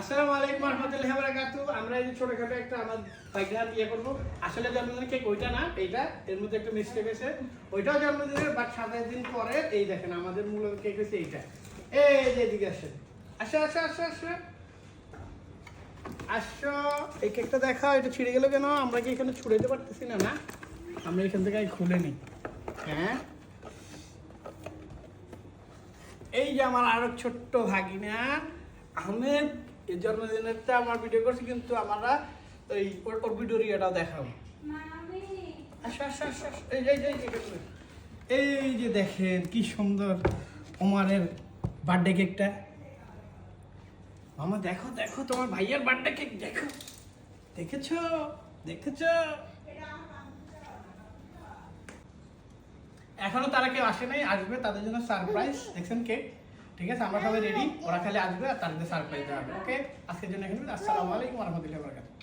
আসসালামু আলাইকুম রহমতুল্লাহি ওয়া বারাকাতুহু। আমরা এই ছোটখাটো একটা আমার বাইকটা ইয়ে করবো। আসলে জন্মদিনের কেক ওইটা না, এইটা এর মধ্যে একটা মিস্টেক হয়েছে। ওইটাও জন্মদিনের, বাট 27 দিন পরে এই দেখেন আমাদের মূল কেক হয়েছে এইটা। এই যে এদিকে আসেন, আসো আসো আসো আসো আসো, এই কেকটা দেখা। এটা ছিঁড়ে গেল কেন? আমরা কি এখানে ছুঁড়াইতে পারতেছি না? না, আমরা এখান থেকে খুলে নিই। হ্যাঁ, এই যে আমার আরো ছোট্ট ভাগিনা আহমেদ, এই জন্মদিনেরটা আমার ভিডিও করছি, কিন্তু আমরা ওই ওর ভিডিও ইয়েটাও দেখাবো। আসো আসো আসো আসো, এই যে এই যে দেখেন কি সুন্দর ওমারের বার্থডে কেকটা। মামা দেখো দেখো, তোমার ভাইয়ের বার্থডে কেক দেখো, দেখেছো দেখেছো? এখনো তারা কেউ আসে নাই, আসবে, তাদের জন্য সারপ্রাইজ। দেখছেন কেক, ঠিক আছে? আমরা সবাই রেডি, ওরা খালি আসবে আর তাদের সারপ্রাইজ দেওয়া হবে। ওকে, আজকের জন্য এখানে আসসালামু আলাইকুম ওয়া রাহমাতুল্লাহি ওয়া বারাকাতুহু।